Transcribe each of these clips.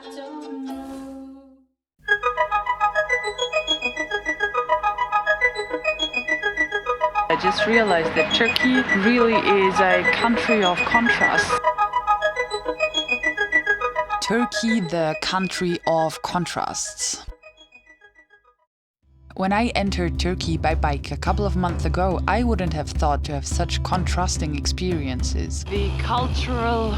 don't know. I just realized that Turkey really is a country of contrasts. Turkey, the country of contrasts. When I entered Turkey by bike a couple of months ago, I wouldn't have thought to have such contrasting experiences. The cultural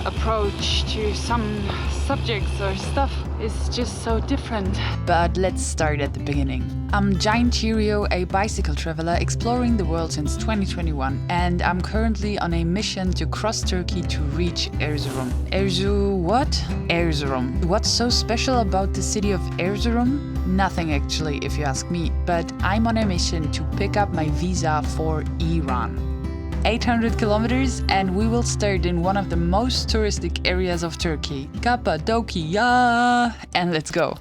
approach to some subjects or stuff is just so different. But let's start at the beginning. I'm Giant Cheerio, a bicycle traveler exploring the world since 2021, and I'm currently on a mission to cross Turkey to reach Erzurum. What? Erzurum. What's so special about the city of Erzurum? Nothing actually, if you ask me, but I'm on a mission to pick up my visa for Iran. 800 kilometers, and we will start in one of the most touristic areas of Turkey, Cappadocia, and let's go.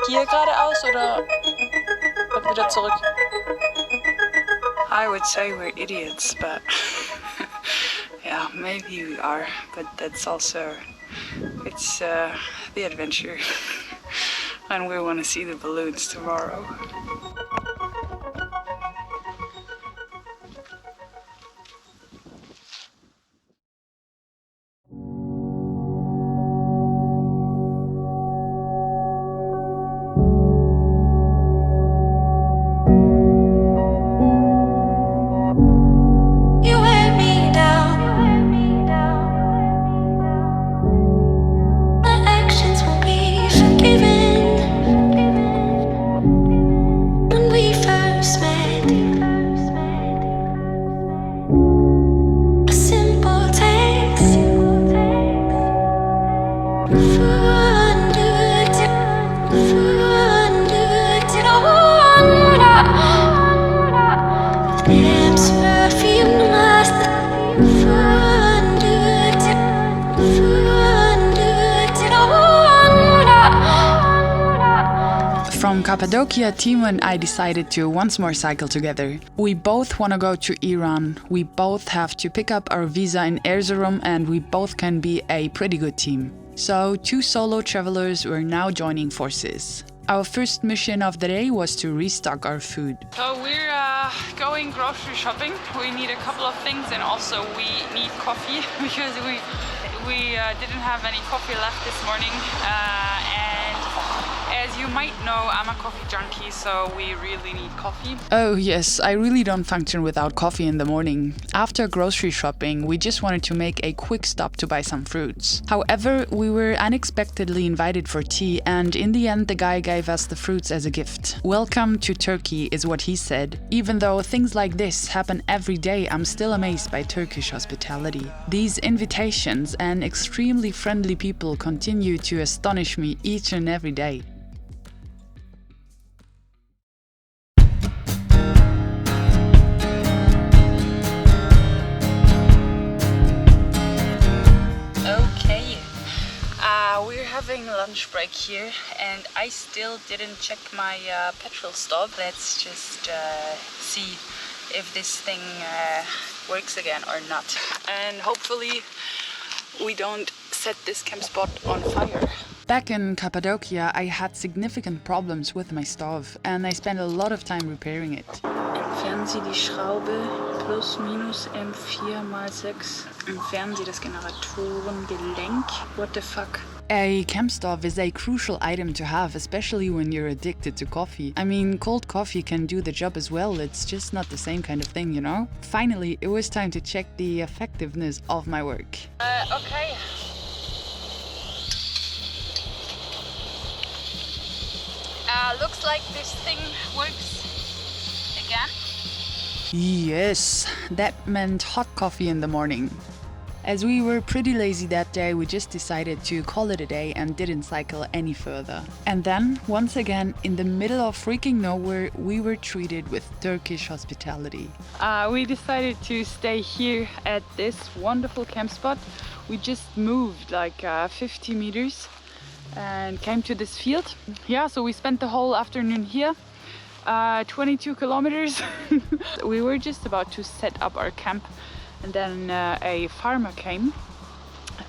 Hier geradeaus oder wieder zurück? I would say we're idiots, but yeah, maybe we are, but that's also, it's the adventure. And we want to see the balloons tomorrow. You wear me down. My actions won't be forgiven. When we first met, a simple text. Lips perfumed. From Cappadocia, Timo and I decided to once more cycle together. We both want to go to Iran, we both have to pick up our visa in Erzurum, and we both can be a pretty good team. So, two solo travelers were now joining forces. Our first mission of the day was to restock our food. So we're going grocery shopping. We need a couple of things, and also we need coffee because we didn't have any coffee left this morning. And as you might know, I'm a coffee junkie, so we really need coffee. Oh yes, I really don't function without coffee in the morning. After grocery shopping, we just wanted to make a quick stop to buy some fruits. However, we were unexpectedly invited for tea, and in the end the guy gave us the fruits as a gift. Welcome to Turkey is what he said. Even though things like this happen every day, I'm still amazed by Turkish hospitality. These invitations and extremely friendly people continue to astonish me each and every day. We're having lunch break here, and I still didn't check my petrol stop. Let's just see if this thing works again or not. And hopefully we don't set this camp spot on fire. Back in Cappadocia, I had significant problems with my stove, and I spent a lot of time repairing it. Entfernen Sie die Schraube plus minus M4x6. Entfernen Sie das Generatorengelenk. What the fuck? A camp stove is a crucial item to have, especially when you're addicted to coffee. I mean, cold coffee can do the job as well, it's just not the same kind of thing, you know? Finally, it was time to check the effectiveness of my work. Okay. Looks like this thing works again. Yes, that meant hot coffee in the morning. As we were pretty lazy that day, we just decided to call it a day and didn't cycle any further. And then, once again, in the middle of freaking nowhere, we were treated with Turkish hospitality. We decided to stay here at this wonderful camp spot. We just moved like 50 meters and came to this field. Yeah, so we spent the whole afternoon here. 22 kilometers. We were just about to set up our camp And then a farmer came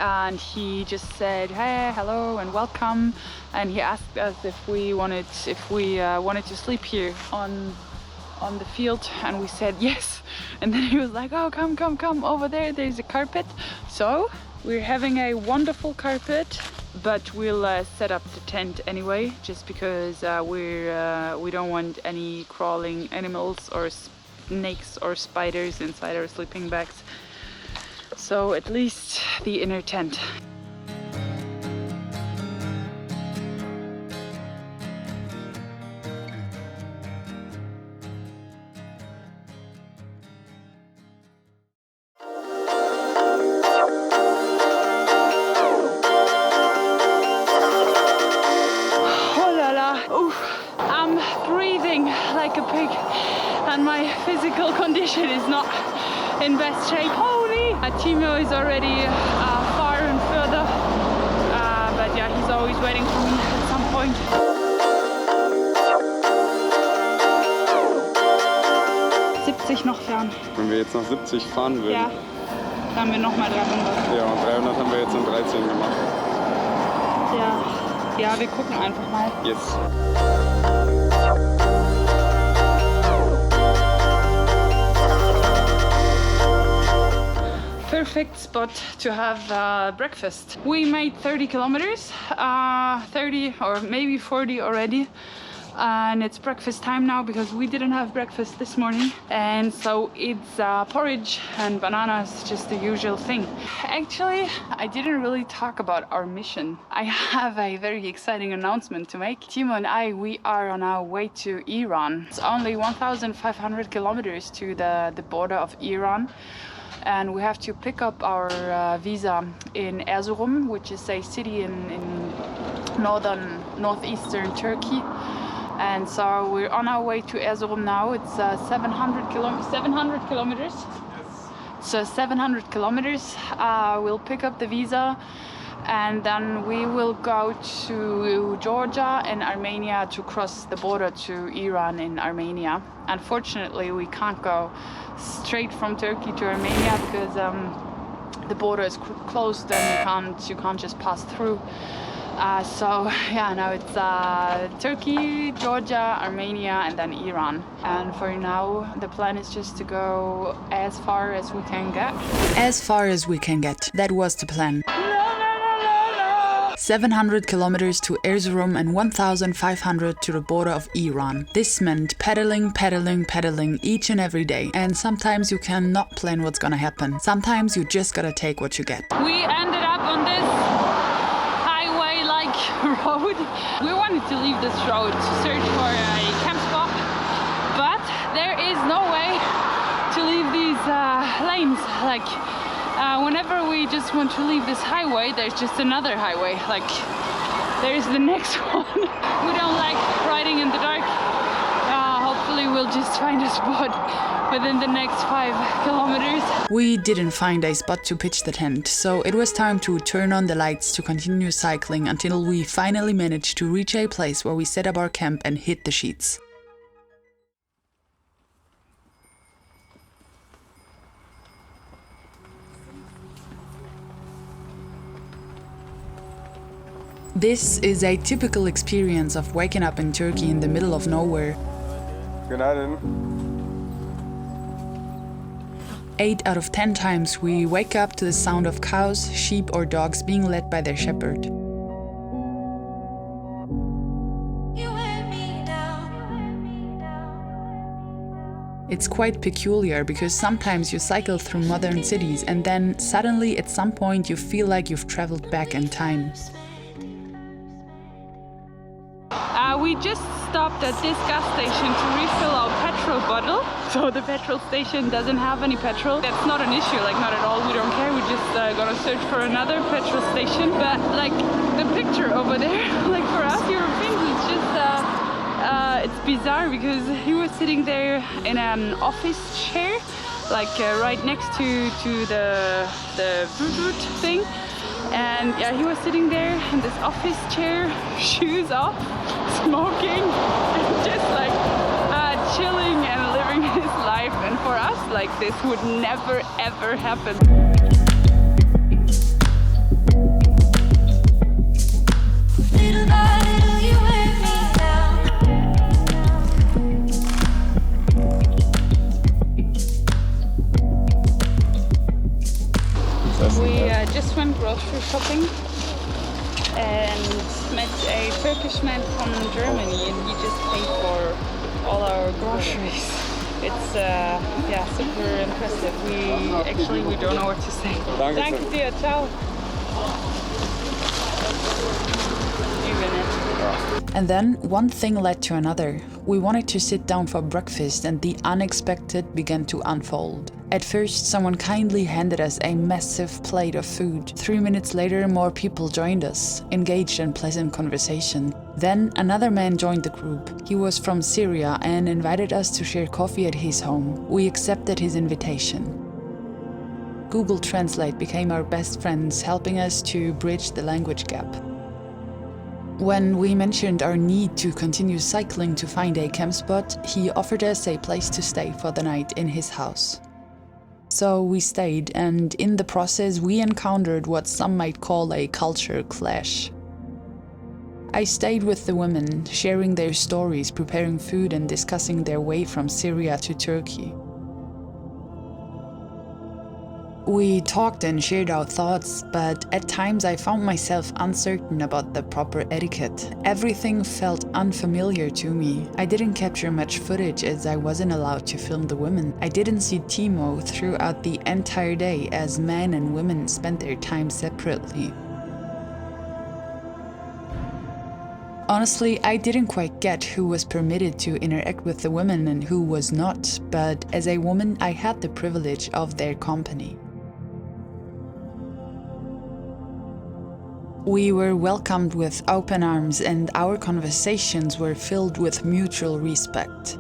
and he just said, hey, hello and welcome, and he asked us if we wanted to sleep here on the field, and we said yes. And then he was like, oh, come over there, there's a carpet. So we're having a wonderful carpet, but we'll set up the tent anyway, just because we don't want any crawling animals or snakes or spiders inside our sleeping bags. So at least the inner tent. I'm breathing like a pig and my physical condition is not in best shape. Holy! Timo is already far and further, but yeah, he's always waiting for me at some point. Noch fahren. Wenn wir jetzt noch 70 fahren würden. Ja, dann haben wir nochmal 300. Ja, und 300 haben wir jetzt in 13 gemacht. Ja, wir gucken einfach mal. Yes. Perfect spot to have breakfast. We made 30 kilometers, 30 or maybe 40 already. And it's breakfast time now because we didn't have breakfast this morning, and so it's porridge and bananas, just the usual thing. Actually, I didn't really talk about our mission. I have a very exciting announcement to make. Timo and we are on our way to Iran. It's only 1,500 kilometers to the border of Iran, and we have to pick up our visa in Erzurum, which is a city in northeastern Turkey. And so we're on our way to Erzurum now. It's 700 kilometers. Yes. So 700 kilometers. We'll pick up the visa, and then we will go to Georgia and Armenia to cross the border to Iran in Armenia. Unfortunately, we can't go straight from Turkey to Armenia because the border is closed and you can't just pass through. So yeah, now it's Turkey, Georgia, Armenia, and then Iran. And for now, the plan is just to go as far as we can get. As far as we can get. That was the plan. 700 kilometers to Erzurum and 1,500 to the border of Iran. This meant pedaling each and every day. And sometimes you cannot plan what's gonna happen. Sometimes you just gotta take what you get. We ended up on this highway-like road. We wanted to leave this road to search for a camp spot, but there is no way to leave these lanes. Like whenever we just want to leave this highway, there's just another highway. Like there's the next one. We don't like riding in the dark. Hopefully we'll just find a spot within the next 5 kilometers. We didn't find a spot to pitch the tent, so it was time to turn on the lights to continue cycling until we finally managed to reach a place where we set up our camp and hit the sheets. This is a typical experience of waking up in Turkey in the middle of nowhere. Günaydın. 8 out of 10 times we wake up to the sound of cows, sheep or dogs being led by their shepherd. You wear me down. It's quite peculiar because sometimes you cycle through modern cities and then suddenly at some point you feel like you've traveled back in time. We just stopped at this gas station to refill our petrol bottle. So the petrol station doesn't have any petrol. That's not an issue, like not at all. We don't care. We're just gonna search for another petrol station. But like the picture over there, like for us Europeans, it's just it's bizarre because he was sitting there in an office chair, like right next to the thing. And yeah, he was sitting there in this office chair, shoes off, smoking, and just like chilling and living his life. And for us, trust like this would never ever happen. Little by little, you wear me down. We just went grocery shopping and met a Turkish man from Germany, and he just paid for all our groceries. It's yeah, super impressive. We don't know what to say. Danke dir, ciao. And then one thing led to another. We wanted to sit down for breakfast and the unexpected began to unfold. At first, someone kindly handed us a massive plate of food. 3 minutes later, more people joined us, engaged in pleasant conversation. Then another man joined the group. He was from Syria and invited us to share coffee at his home. We accepted his invitation. Google Translate became our best friends, helping us to bridge the language gap. When we mentioned our need to continue cycling to find a camp spot, he offered us a place to stay for the night in his house. So we stayed, and in the process we encountered what some might call a culture clash. I stayed with the women, sharing their stories, preparing food and discussing their way from Syria to Turkey. We talked and shared our thoughts, but at times I found myself uncertain about the proper etiquette. Everything felt unfamiliar to me. I didn't capture much footage as I wasn't allowed to film the women. I didn't see Timo throughout the entire day as men and women spent their time separately. Honestly, I didn't quite get who was permitted to interact with the women and who was not, but as a woman I had the privilege of their company. We were welcomed with open arms and our conversations were filled with mutual respect.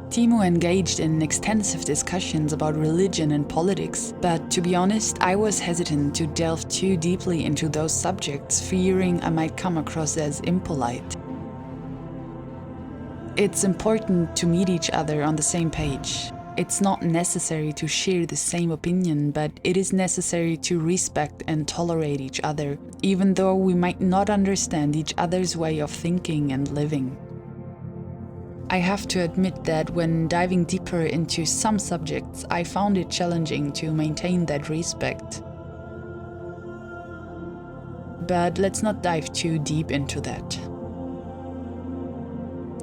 Timo engaged in extensive discussions about religion and politics, but to be honest, I was hesitant to delve too deeply into those subjects, fearing I might come across as impolite. It's important to meet each other on the same page. It's not necessary to share the same opinion, but it is necessary to respect and tolerate each other, even though we might not understand each other's way of thinking and living. I have to admit that when diving deeper into some subjects, I found it challenging to maintain that respect. But let's not dive too deep into that.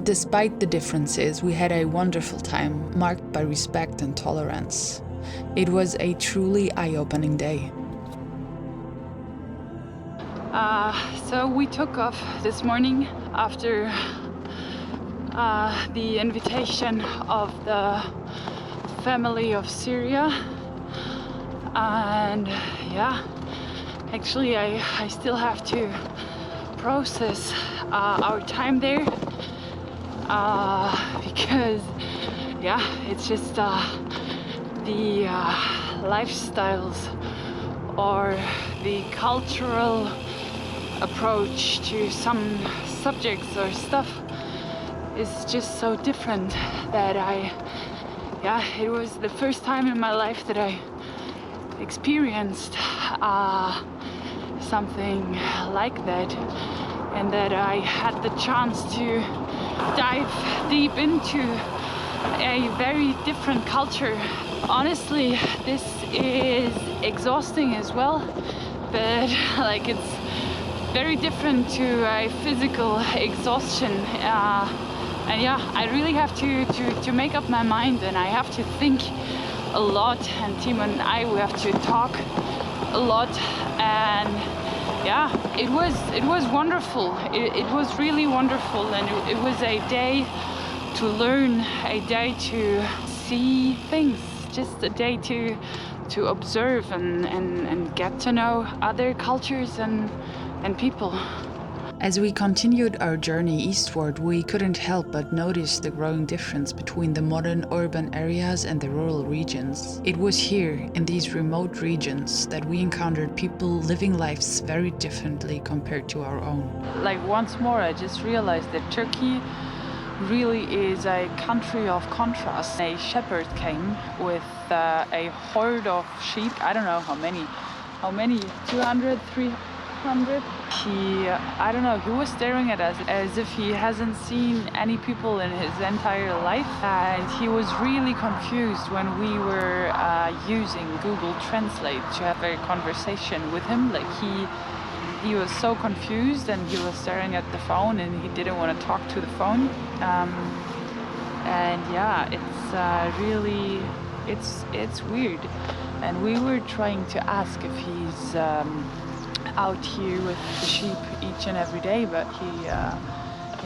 Despite the differences, we had a wonderful time, marked by respect and tolerance. It was a truly eye-opening day. So we took off this morning after the invitation of the family of Syria. And yeah, actually I still have to process our time there. Because yeah, it's just the lifestyles or the cultural approach to some subjects or stuff is just so different that it was the first time in my life that I experienced something like that, and that I had the chance to dive deep into a very different culture. Honestly, this is exhausting as well, but like it's very different to a physical exhaustion. And yeah, I really have to make up my mind, and I have to think a lot, and Timo and we have to talk a lot, and yeah, it was wonderful. It was really wonderful, and it was a day to learn, a day to see things, just a day to observe and get to know other cultures and people. As we continued our journey eastward, we couldn't help but notice the growing difference between the modern urban areas and the rural regions. It was here, in these remote regions, that we encountered people living lives very differently compared to our own. Like once more, I just realized that Turkey really is a country of contrast. A shepherd came with a horde of sheep. I don't know how many, 200, 300. I don't know, he was staring at us as if he hasn't seen any people in his entire life. And he was really confused when we were using Google Translate to have a conversation with him. Like he was so confused, and he was staring at the phone, and he didn't want to talk to the phone. And yeah, it's really, it's weird. And we were trying to ask if he's out here with the sheep each and every day, but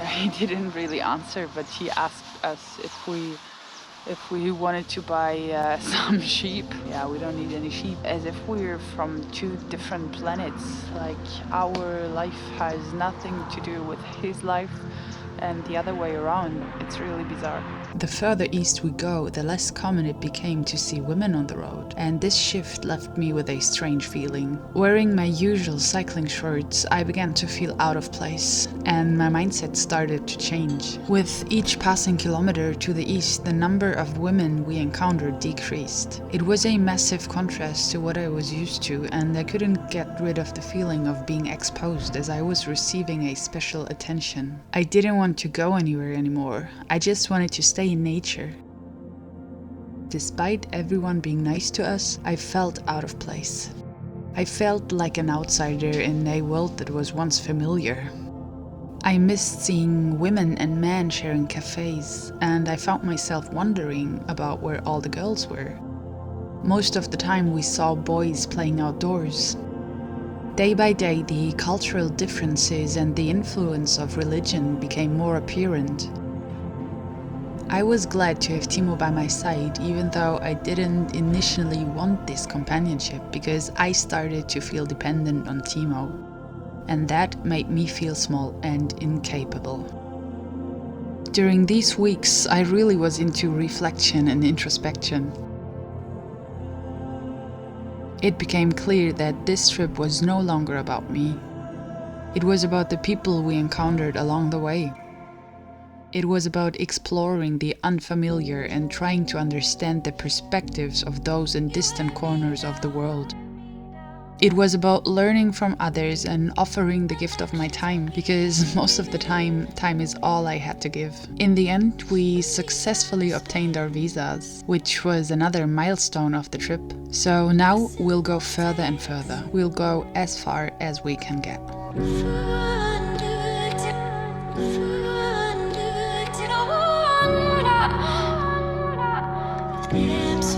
he didn't really answer. But he asked us if we wanted to buy some sheep. Yeah, we don't need any sheep. As if we're from two different planets. Like, our life has nothing to do with his life, and the other way around. It's really bizarre. The further east we go, the less common it became to see women on the road, and this shift left me with a strange feeling. Wearing my usual cycling shorts, I began to feel out of place, and my mindset started to change. With each passing kilometer to the east, the number of women we encountered decreased. It was a massive contrast to what I was used to, and I couldn't get rid of the feeling of being exposed as I was receiving a special attention. I didn't want to go anywhere anymore. I just wanted to stay in nature. Despite everyone being nice to us, I felt out of place. I felt like an outsider in a world that was once familiar. I missed seeing women and men sharing cafes, and I found myself wondering about where all the girls were. Most of the time we saw boys playing outdoors. Day by day, the cultural differences and the influence of religion became more apparent. I was glad to have Timo by my side, even though I didn't initially want this companionship, because I started to feel dependent on Timo. And that made me feel small and incapable. During these weeks, I really was into reflection and introspection. It became clear that this trip was no longer about me. It was about the people we encountered along the way. It was about exploring the unfamiliar and trying to understand the perspectives of those in distant corners of the world. It was about learning from others and offering the gift of my time, because most of the time is all I had to give. In the end, we successfully obtained our visas, which was another milestone of the trip. So now we'll go further and further. We'll go as far as we can get. It's